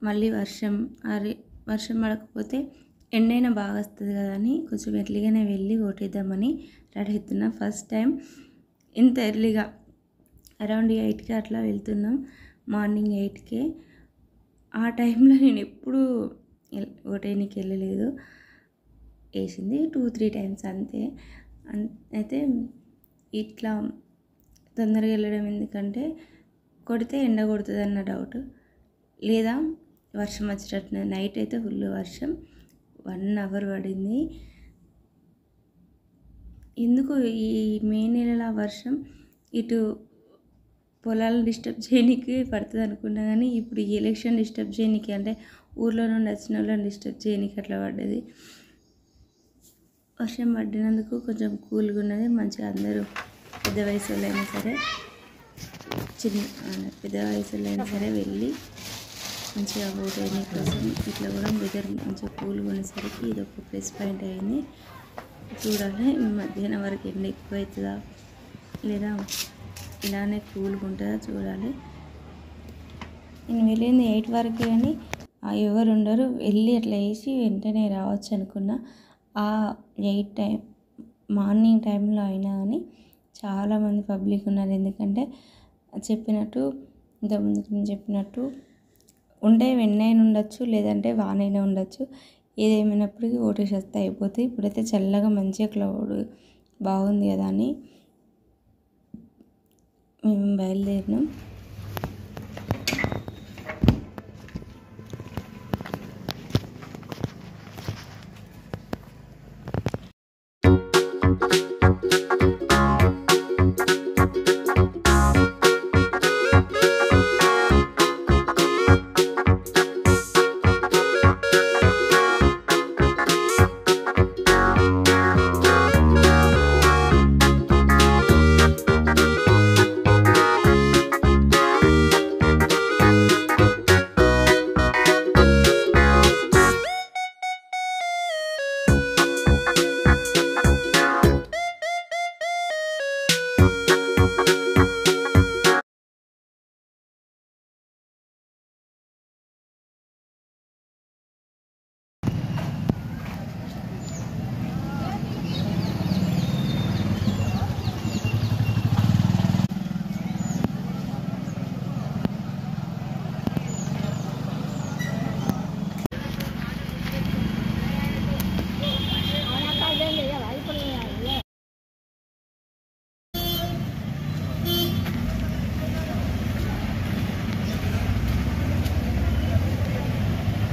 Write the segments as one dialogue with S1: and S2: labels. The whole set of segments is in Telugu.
S1: మళ్ళీ వర్షం పడకపోతే ఎండైనా బాగా వస్తుంది కదా అని కొంచెం ఎర్లీగానే వెళ్ళి ఓటేద్దామని రెడీ అవుతున్నాం. ఫస్ట్ టైం ఇంత ఎర్లీగా అరౌండ్ 8కి అట్లా వెళ్తున్నాం, మార్నింగ్ 8కే. ఆ టైంలో నేను ఎప్పుడూ ఓటేయడానికి వెళ్ళలేదు, వేసింది 2-3 టైమ్స్ అంతే. అయితే ఇట్లా తొందరగా వెళ్ళడం ఎందుకంటే కొడితే ఎండ కొడుతుంది అన్న డౌట్, లేదా వర్షం వచ్చేటట్టు. నైట్ అయితే ఫుల్ వర్షం, 1 అవర్ పడింది. ఎందుకు ఈ మే నెలలో వర్షం ఇటు పొలాలను డిస్టర్బ్ చేయడానికి పడుతుంది అనుకున్నా, కానీ ఇప్పుడు ఈ ఎలక్షన్ డిస్టర్బ్ చేయడానికి, అంటే ఊర్లో నుండి వచ్చిన వాళ్ళని డిస్టర్బ్ చేయడానికి అట్లా పడ్డది. వర్షం పడినందుకు కొంచెం కూల్గా ఉన్నది, మంచిగా అందరూ పెద్ద వయసు వాళ్ళైనా సరే పెద్ద వయసు వాళ్ళైనా సరే వెళ్ళి మంచిగా ఓటేయని కోసం. ఇట్లా కూడా వెదర్ మంచిగా కూల్గా ఉండేసరికి ఇది ఒక ప్లస్ పాయింట్ అయింది. చూడాలి మధ్యాహ్నం వరకు ఎండ ఎక్కువ అవుతుందా లేదా ఇలానే కూల్గా ఉంటుందా చూడాలి. నేను వెళ్ళింది 8 వరకు, కానీ ఎవరు ఉండరు, వెళ్ళి అట్లా వేసి వెంటనే రావచ్చు అనుకున్నా. ఆ 8 మార్నింగ్ టైంలో అయినా కానీ చాలామంది పబ్లిక్ ఉన్నారు. ఎందుకంటే చెప్పినట్టు ఇంతకుముందుకు నేను చెప్పినట్టు ఉండే వెన్నైనా ఉండొచ్చు, లేదంటే వానైనా ఉండొచ్చు, ఏదేమైనప్పటికీ ఓటేసి వస్తే అయిపోతాయి. ఇప్పుడైతే చల్లగా మంచిగా క్లౌడ్ బాగుంది కదా అని మేము బయలుదేరినాం.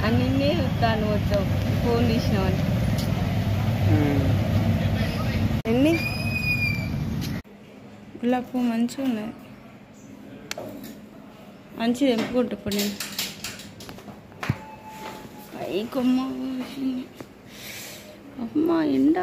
S1: అన్నీ చూస్తాను, వచ్చావు ఫోన్ తీసినావని. ఎన్ని గులాబీ పువ్వు మంచిగా ఉన్నది, మంచిది తెంపుకుంటా ఇప్పుడు నేను. ఈ కొమ్మ అమ్మ ఎండ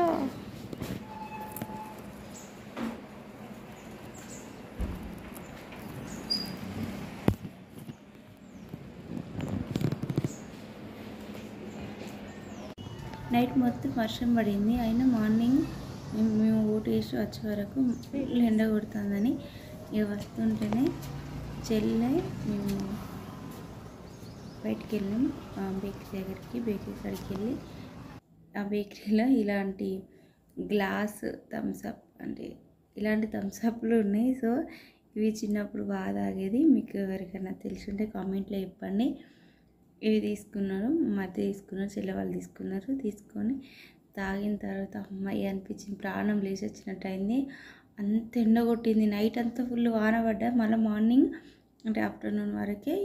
S1: నైట్ మొత్తం వర్షం పడింది. అయినా మార్నింగ్ మేము ఓటు వేసి వచ్చే వరకు ఎండ కొడుతుందని ఇక వస్తుంటేనే చెల్లె మేము బయటికి వెళ్ళాం బేకరీ దగ్గరికి. బేకరీ కాడికి వెళ్ళి ఆ బేకరీలో ఇలాంటి గ్లాస్ థమ్స్అప్ అంటే ఇలాంటి థమ్స్అప్లు ఉన్నాయి. సో ఇవి చిన్నప్పుడు బాగా తాగేది. మీకు ఎవరికైనా తెలిసి ఉంటే కామెంట్లో చెప్పండి. ఇవి తీసుకున్నారు, మధ్య తీసుకున్నారు, చెల్లె వాళ్ళు తీసుకున్నారు. తీసుకొని తాగిన తర్వాత అమ్మాయి అనిపించింది, ప్రాణం లేచి వచ్చినట్టు అయింది. అంత ఎండ కొట్టింది. నైట్ అంతా ఫుల్ వాన పడ్డా. మళ్ళీ మార్నింగ్ అంటే ఆఫ్టర్నూన్ వరకే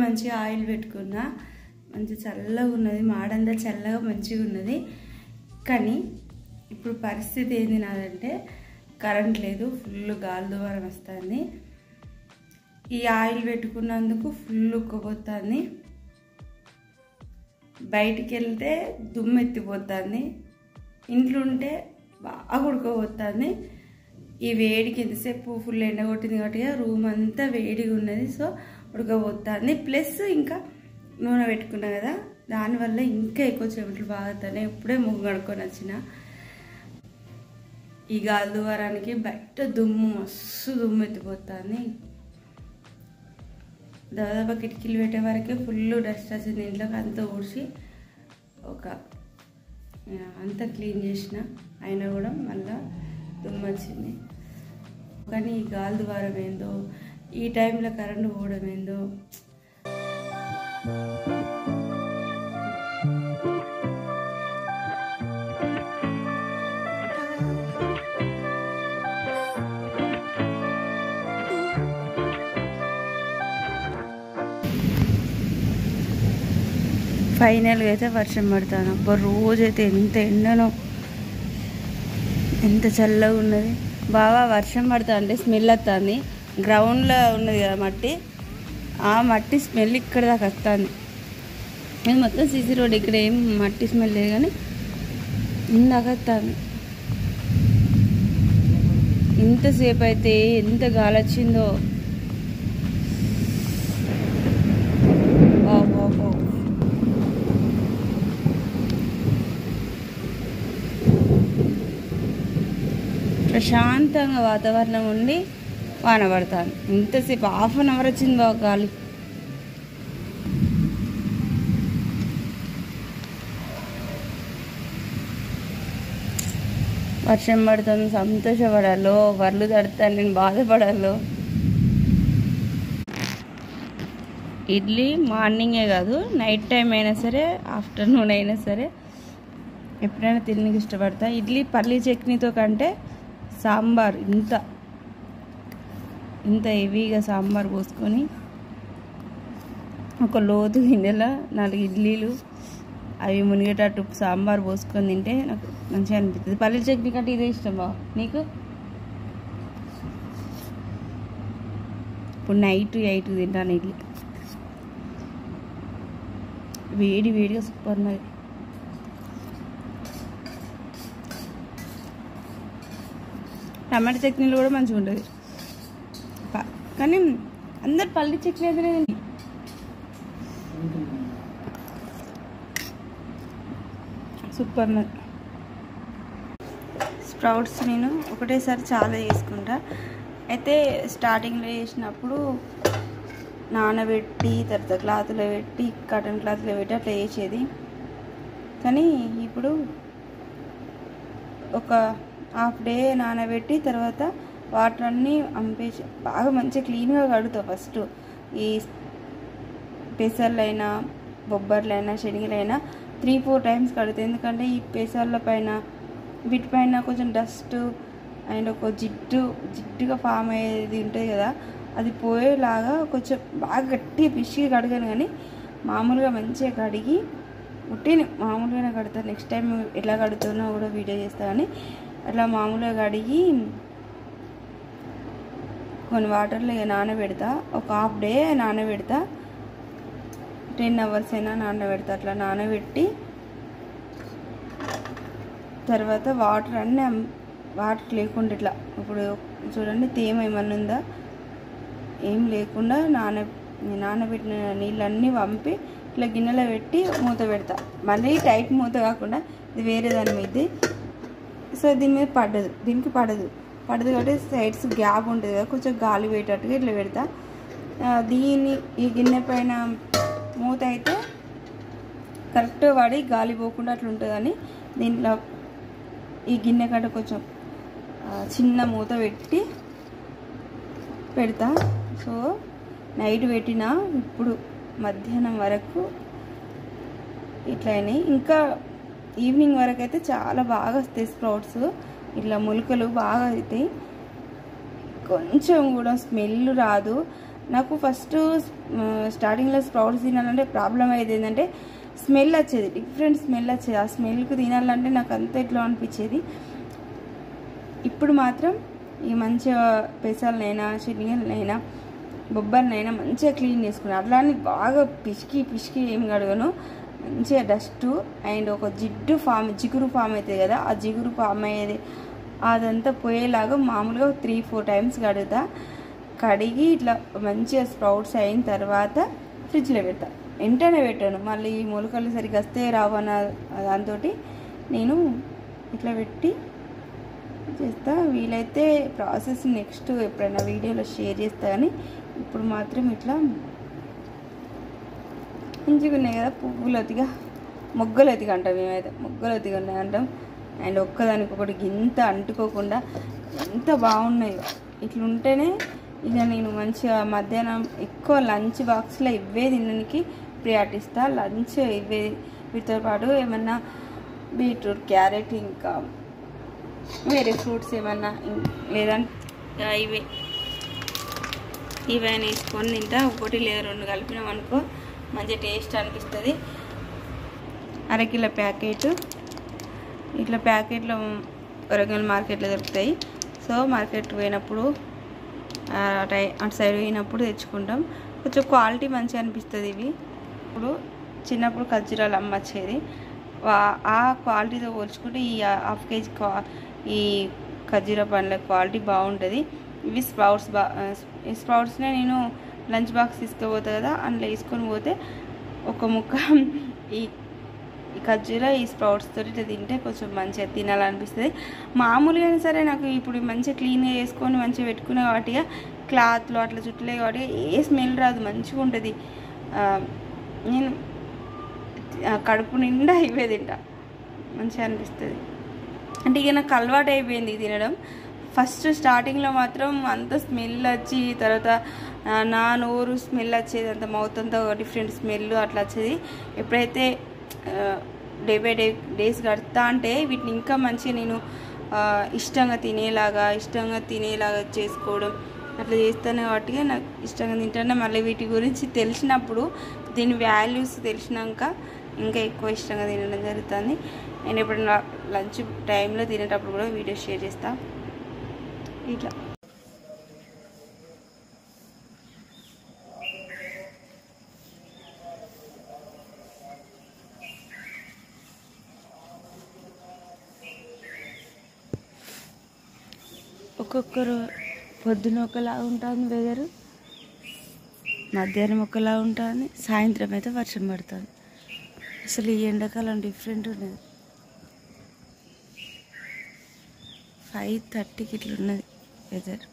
S1: మంచిగా ఆయిల్ పెట్టుకున్నా. మంచి చల్లగా ఉన్నది, మాడంతా చల్లగా మంచిగా ఉన్నది. కానీ ఇప్పుడు పరిస్థితి ఏంది నాదంటే కరెంట్ లేదు, ఫుల్ గాలి దుమారం వస్తుంది. ఈ ఆయిల్ పెట్టుకున్నందుకు ఫుల్ ఉక్కపోతుంది. బయటికి వెళ్తే దుమ్ము ఎత్తిపోతుంది, ఇంట్లో ఉంటే బాగా ఉడకపోతుంది. ఈ వేడికి ఎంతసేపు ఫుల్ ఎండ కొట్టింది కాబట్టి రూమ్ అంతా వేడిగా ఉన్నది. సో ఉడకపోతుంది. ప్లస్ ఇంకా నూనె పెట్టుకున్నా కదా, దానివల్ల ఇంకా ఎక్కువ చెమటలు బాగుతాయి. ఇప్పుడే ముగ్గు కడుక్కొని వచ్చిన. ఈ గాలి దువారానికి బయట దుమ్ము మస్తు దుమ్ము ఎత్తిపోతుంది. దాదాపు కిటికీలు పెట్టే వరకే ఫుల్ డస్ట్ వచ్చింది. ఇంట్లోకి అంతా ఊడ్చి అంతా క్లీన్ చేసిన, అయినా కూడా మళ్ళీ దుమ్ము వచ్చింది. కానీ ఈ గాలి దువారం ఏందో, ఈ టైంలో కరెంటు పోవడం ఏందో. ఫైనల్గా అయితే వర్షం పడుతుంది. అబ్బా రోజైతే ఎంత ఎండనో, ఎంత చల్లగా ఉన్నది. బాగా వర్షం పడుతుంది అంటే స్మెల్ వస్తుంది. గ్రౌండ్లో ఉన్నది కదా మట్టి, ఆ మట్టి స్మెల్ ఇక్కడ దాకా వస్తుంది. ఇది మొత్తం సీసీ రోడ్, ఇక్కడ ఏం మట్టి స్మెల్ లేదు కానీ ఇందాక వస్తుంది. ఇంతసేపు అయితే ఎంత గాలి వచ్చిందో. ప్రశాంతంగా వాతావరణం ఉండి వాన పడుతుంది. ఇంతసేపు ½ వచ్చింది బాగా గాలి. వర్షం పడుతుంది, సంతోషపడాలో, వర్లు తడతాను నేను బాధపడాలో. ఇడ్లీ మార్నింగే కాదు, నైట్ టైం అయినా సరే, ఆఫ్టర్నూన్ అయినా సరే ఎప్పుడైనా తినడానికి ఇష్టపడతా. ఇడ్లీ పల్లీ చట్నీతో కంటే సాంబార్ ఇంత హెవీగా సాంబార్ పోసుకొని ఒక లోతు గిన్నెలో 4 ఇడ్లీలు అవి మునిగేటట్టు సాంబార్ పోసుకొని తింటే నాకు మంచిగా అనిపిస్తుంది. పల్లీ చట్నీ కంటే ఇదే ఇష్టం బావ నీకు. ఇప్పుడు నైట్ 8 తింటాను ఇడ్లీ. వేడి వేడిగా సూపర్ ఉన్నది. టమాటా చట్నీలు కూడా మంచిగా ఉంటుంది. కానీ అందరు పల్లీ చట్నీ అయితేనే సూపర్ ఉన్నది. స్ప్రౌట్స్ నేను ఒకటేసారి చాలా చేసుకుంటా. అయితే స్టార్టింగ్లో చేసినప్పుడు నానబెట్టి తర్వాత క్లాత్లో పెట్టి కాటన్ క్లాత్లో పెట్టి అట్లా చేసేది. కానీ ఇప్పుడు ఒక హాఫ్ డే నానబెట్టి తర్వాత వాటర్ అన్నీ అంపేసి బాగా మంచిగా క్లీన్గా కడుగుతావు. ఫస్ట్ ఈ పెసర్లైనా బొబ్బర్లైనా శనగలైనా 3-4 టైమ్స్ కడుగుతాయి. ఎందుకంటే ఈ పెసర్ల పైన వీటిపైన కొంచెం డస్ట్ అండ్ ఒక జిడ్డుగా ఫామ్ అయ్యేది ఉంటుంది కదా, అది పోయేలాగా కొంచెం బాగా గట్టిగా పిసికి కడగాను. కానీ మామూలుగా మంచిగా కడిగి ఉట్టిని మామూలుగానే కడతాను. నెక్స్ట్ టైం ఎలా కడుగుతానో కూడా వీడియో చేస్తాను. కానీ అట్లా మామూలుగా కడిగి కొన్ని వాటర్లో నానబెడతా. ఒక హాఫ్ డే నానబెడతా. 10 hours అయినా నానబెడతా. అట్లా నానబెట్టి తర్వాత వాటర్ లేకుండా ఇట్లా ఇప్పుడు చూడండి తేమ ఏమన్నా ఉందా, ఏం లేకుండా నానబెట్టిన నీళ్ళన్నీ వంపి ఇట్లా గిన్నెలో పెట్టి మూత పెడతా. మళ్ళీ టైట్ మూత కాకుండా ఇది వేరే దాని మీద. సో దీని మీద దీనికి పడదు కాబట్టి సైడ్స్ గ్యాప్ ఉంటుంది కదా, కొంచెం గాలి పెట్టేటట్టుగా ఇట్లా పెడతా. ఈ గిన్నె పైన మూత అయితే కరెక్ట్ పడి గాలి పోకుండా అట్లా ఉంటుందని దీంట్లో ఈ గిన్నె కంటే కొంచెం చిన్న మూత పెడతా. సో నైట్ పెట్టిన ఇప్పుడు మధ్యాహ్నం వరకు ఇట్లా అయినాయి. ఇంకా ఈవినింగ్ వరకు అయితే చాలా బాగా వస్తాయి స్ప్రౌట్స్, ఇట్లా మొలకలు బాగా అవుతాయి. కొంచెం కూడా స్మెల్ రాదు. నాకు ఫస్ట్ స్టార్టింగ్లో స్ప్రౌట్స్ తినాలంటే ప్రాబ్లం అయ్యేది ఏంటంటే స్మెల్ వచ్చేది, డిఫరెంట్ స్మెల్ వచ్చేది. ఆ స్మెల్కి తినాలంటే నాకు అంత ఇట్లా అనిపించేది. ఇప్పుడు మాత్రం ఈ మంచిగా పెసలనైనా శనగలనైనా బొబ్బర్నైనా మంచిగా క్లీన్ చేసుకున్నాను. అట్లానే బాగా పిసికి ఏం కడగను, మంచిగా డస్ట్ అండ్ ఒక జిగురు ఫామ్ అవుతుంది కదా, ఆ జిగురు ఫామ్ అయ్యేది అదంతా పోయేలాగా మామూలుగా 3-4 times కడుగుతా. కడిగి ఇట్లా మంచిగా స్ప్రౌట్స్ అయిన తర్వాత ఫ్రిడ్జ్లో పెడతా. వెంటనే పెట్టాను, మళ్ళీ మొలకలు సరిగ్గా వస్తే రావన్న దాంతో నేను ఇట్లా పెట్టి చేస్తా. వీలైతే ప్రాసెస్ నెక్స్ట్ ఎప్పుడైనా వీడియోలో షేర్ చేస్తా. కానీ ఇప్పుడు మాత్రం ఇట్లా మంచిగా ఉన్నాయి కదా, మొగ్గలతిగా అంటాం మేమైతే, మొగ్గలతిగా ఉన్నాయి అంటాం. అండ్ ఒక్కదానికి ఒకటి గింత అంటుకోకుండా ఎంత బాగున్నాయో. ఇట్లా ఉంటేనే ఇక నేను మంచిగా మధ్యాహ్నం ఎక్కువ లంచ్ బాక్స్లో ఇవే తినడానికి ప్రియారిటీ ఇస్తా. లంచ్ ఇవే, వీటితో పాటు ఏమన్నా బీట్రూట్, క్యారెట్, ఇంకా వేరే ఫ్రూట్స్ ఏమన్నా లేదంటే ఇవైనా వేసుకొని తింటా. 1 లేదా 2 కలిపినాం అనుకో మంచిగా టేస్ట్ అనిపిస్తుంది. అరకిలో ప్యాకెట్ ఇట్లా ప్యాకెట్లో వరంగల్ మార్కెట్లో దొరుకుతాయి. సో మార్కెట్ పోయినప్పుడు అటు సైడ్ పోయినప్పుడు తెచ్చుకుంటాం. కొంచెం క్వాలిటీ మంచిగా అనిపిస్తుంది ఇవి. ఇప్పుడు చిన్నప్పుడు ఖర్జూరాలు అమ్మచ్చేది, ఆ క్వాలిటీతో పోల్చుకుంటే ఈ 1/2 kg ఈ ఖర్జూర పండ్ల క్వాలిటీ బాగుంటుంది. ఇవి స్ప్రౌట్స్నే నేను లంచ్ బాక్స్ తీసుకుపోతా కదా, అందులో వేసుకొని పోతే ఒక ముక్క ఈ ఖర్జూర ఈ స్ప్రౌట్స్ తోటి ఇట్లా తింటే కొంచెం మంచిగా తినాలనిపిస్తుంది. మామూలుగా సరే నాకు ఇప్పుడు మంచిగా క్లీన్గా వేసుకొని మంచిగా పెట్టుకునే వాటిగా క్లాత్లో అట్లా చుట్టలే కాబట్టి ఏ స్మెల్ రాదు, మంచిగా ఉంటుంది. నేను కడుపు నిండా ఇవే తింటా, మంచిగా అనిపిస్తుంది. అంటే ఇక నాకు అలవాటు అయిపోయింది తినడం. ఫస్ట్ స్టార్టింగ్లో మాత్రం అంత స్మెల్ వచ్చి తర్వాత నా నోరు స్మెల్ వచ్చేది, అంత మౌత్ అంతా డిఫరెంట్ స్మెల్ అట్లా వచ్చేది. ఎప్పుడైతే డే బై డేస్ గడుతా అంటే వీటిని ఇంకా మంచిగా నేను ఇష్టంగా తినేలాగా చేసుకోవడం అట్లా చేస్తాను. కాబట్టి నాకు ఇష్టంగా తింటాను. మళ్ళీ వీటి గురించి తెలిసినప్పుడు, దీని వాల్యూస్ తెలిసినాక ఇంకా ఎక్కువ ఇష్టంగా తినడం జరుగుతుంది. నేను ఎప్పుడైనా లంచ్ టైంలో తినేటప్పుడు కూడా వీడియో షేర్ చేస్తా. ఇట్లా ఒక్కొక్కరు పొద్దున ఒకలా ఉంటుంది వెదరు, మధ్యాహ్నం ఒకలా ఉంటుంది, సాయంత్రం అయితే వర్షం పడుతుంది. అసలు ఈ ఎండాకాలం డిఫరెంట్ ఉన్నది. 5:30కి ఇట్లా ఉన్నది వెదర్.